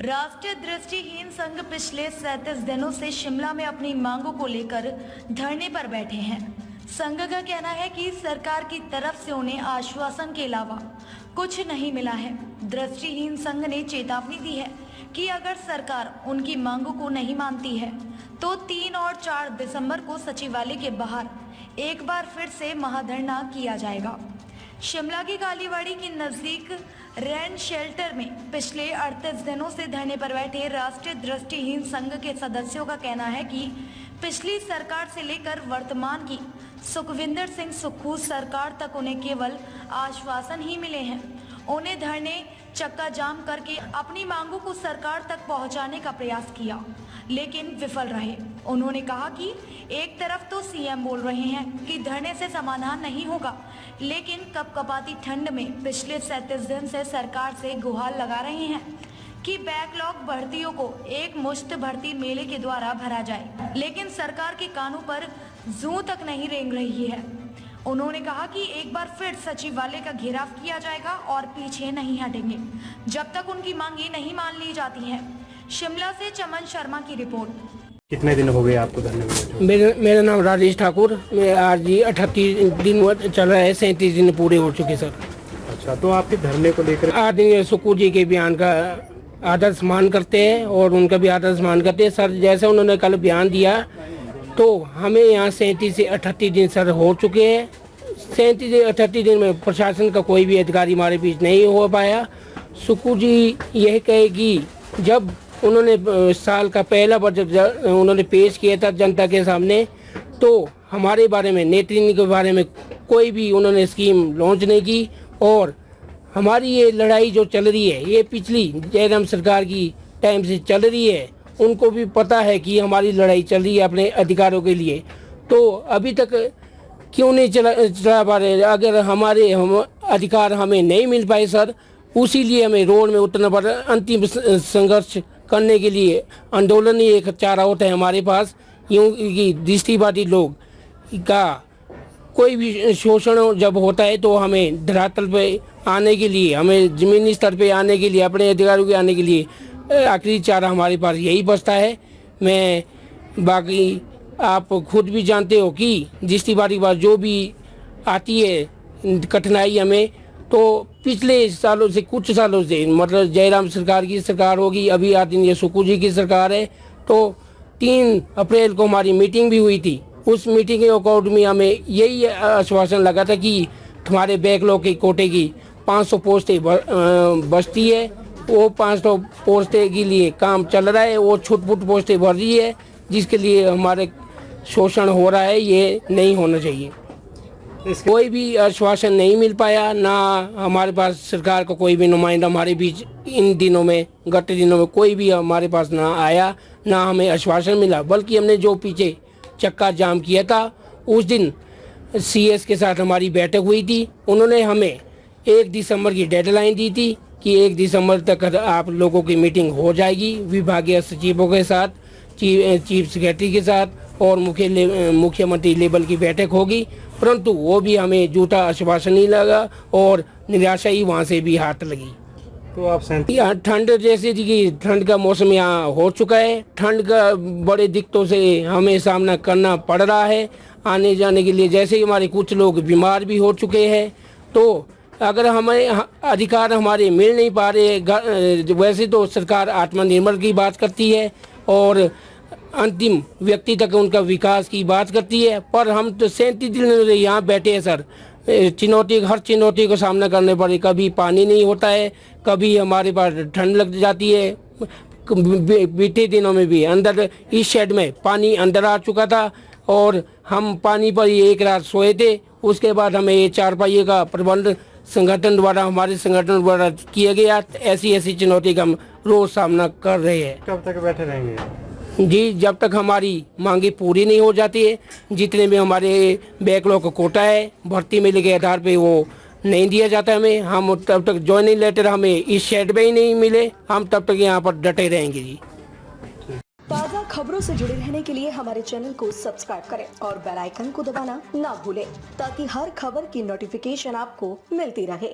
राष्ट्रीय दृष्टिहीन संघ पिछले 37 दिनों से शिमला में अपनी मांगों को लेकर धरने पर बैठे हैं। संघ का कहना है कि सरकार की तरफ से उन्हें आश्वासन के अलावा कुछ नहीं मिला है। दृष्टिहीन संघ ने चेतावनी दी है कि अगर सरकार उनकी मांगों को नहीं मानती है तो 3 और 4 दिसंबर को सचिवालय के बाहर एक बार फिर से महाधरना किया जाएगा। शिमला की कालीबाड़ी के नजदीक रैन शेल्टर में पिछले 38 दिनों से धरने पर बैठे राष्ट्रीय दृष्टिहीन संघ के सदस्यों का कहना है कि पिछली सरकार से लेकर वर्तमान की सुखविंदर सिंह सुक्खू सरकार तक उन्हें केवल आश्वासन ही मिले हैं। उन्हें धरने चक्का जाम करके अपनी मांगों को सरकार तक पहुंचाने का प्रयास किया, लेकिन विफल रहे। उन्होंने कहा कि एक तरफ तो सीएम बोल रहे हैं कि धरने से समाधान नहीं होगा, लेकिन कपकपाती ठंड में पिछले 37 दिन से सरकार से गुहार लगा रहे हैं कि बैकलॉग भर्तियों को एक मुश्त भर्ती मेले के द्वारा भरा जाए, लेकिन सरकार के कानों पर जूं तक नहीं रेंग रही है। उन्होंने कहा कि एक बार फिर सचिवालय का घेराव किया जाएगा और पीछे नहीं हटेंगे जब तक उनकी मांगे नहीं मान ली जाती हैं। शिमला से चमन शर्मा की रिपोर्ट। कितने दिन हो गए आपको धरने में? मेरा नाम राजेश ठाकुर। मैं आज 38 दिन चल रहा है, 37 दिन पूरे हो चुके सर। अच्छा, तो आपके धरने को लेकर आज सुक्खू जी के बयान का आदर सम्मान करते हैं और उनका भी आदर सम्मान करते हैं सर। जैसे उन्होंने कल बयान दिया तो हमें यहाँ 37 से 38 दिन सर हो चुके हैं। 37 से 38 दिन में प्रशासन का कोई भी अधिकारी हमारे बीच नहीं हो पाया। सुक्खू जी यह कहे कि जब उन्होंने साल का पहला बजट उन्होंने पेश किया था जनता के सामने, तो हमारे बारे में नेतृत्व के बारे में कोई भी उन्होंने स्कीम लॉन्च नहीं की। और हमारी ये लड़ाई जो चल रही है ये पिछली जयराम सरकार की टाइम से चल रही है। उनको भी पता है कि हमारी लड़ाई चल रही है अपने अधिकारों के लिए, तो अभी तक क्यों नहीं चला पा रहे? अगर हमारे अधिकार हमें नहीं मिल पाए सर, उसी लिए हमें रोड में उतरना पड़ रहा है। अंतिम संघर्ष करने के लिए आंदोलन ही एक चारा होता है हमारे पास। यूँ कि दृष्टिबाधित लोग का कोई भी शोषण जब होता है तो हमें धरातल पे आने के लिए, हमें ज़मीनी स्तर पे आने के लिए, अपने अधिकारों के आने के लिए आखिरी चारा हमारे पास यही बचता है। मैं बाकी आप खुद भी जानते हो कि दृष्टिबाधित के बाद जो भी आती है कठिनाई हमें, तो पिछले सालों से कुछ सालों से मतलब जयराम सरकार की सरकार होगी, अभी आती ये सुक्खू जी की सरकार है। तो 3 अप्रैल को हमारी मीटिंग भी हुई थी। उस मीटिंग के अकॉर्ड में हमें यही आश्वासन लगा था कि तुम्हारे बैकलॉग के कोटे की 500 पोस्टें बचती है, वो 500 पोस्टें के लिए काम चल रहा है। वो छुट-पुट पोस्टें भर रही है जिसके लिए हमारे शोषण हो रहा है, ये नहीं होना चाहिए। कोई भी आश्वासन नहीं मिल पाया, ना हमारे पास सरकार का कोई भी नुमाइंदा हमारे बीच इन दिनों में, गत दिनों में कोई भी हमारे पास ना आया, ना हमें आश्वासन मिला। बल्कि हमने जो पीछे चक्का जाम किया था उस दिन सीएस के साथ हमारी बैठक हुई थी। उन्होंने हमें 1 दिसंबर की डेडलाइन दी थी कि 1 दिसंबर तक आप लोगों की मीटिंग हो जाएगी विभागीय सचिवों के साथ, चीफ सेक्रेटरी के साथ और मुख्यमंत्री लेवल की बैठक होगी। परंतु वो भी हमें झूठा आश्वासन ही लगा और निराशा ही वहाँ से भी हाथ लगी। तो आप ठंड जैसे कि ठंड का मौसम यहाँ हो चुका है। ठंड का बड़े दिक्कतों से हमें सामना करना पड़ रहा है आने जाने के लिए। जैसे ही हमारे कुछ लोग बीमार भी हो चुके हैं, तो अगर हमें अधिकार हमारे मिल नहीं पा रहे। वैसे तो सरकार आत्मनिर्भर की बात करती है और अंतिम व्यक्ति तक उनका विकास की बात करती है, पर हम तो 37 दिन यहाँ बैठे हैं सर। हर चुनौती को सामना करने पड़े। कभी पानी नहीं होता है, कभी हमारे पास ठंड लग जाती है। बीते दिनों में भी अंदर इस शेड में पानी अंदर आ चुका था और हम पानी पर ही एक रात सोए थे। उसके बाद हमें ये चारपाई का प्रबंध संगठन द्वारा, हमारे संगठन द्वारा किया गया। ऐसी चुनौती का हम रोज सामना कर रहे हैं। कब तक बैठे रहेंगे जी? जब तक हमारी मांगे पूरी नहीं हो जाती है। जितने भी हमारे बैकलॉग का कोटा है भर्ती मेले के आधार पे वो नहीं दिया जाता हमें, हम तब तक ज्वाइनिंग लेटर हमें इस शेड में ही नहीं मिले, हम तब तक यहाँ पर डटे रहेंगे जी। ताज़ा खबरों से जुड़े रहने के लिए हमारे चैनल को सब्सक्राइब करें और बेल आइकन को दबाना ना भूलें ताकि हर खबर की नोटिफिकेशन आपको मिलती रहे।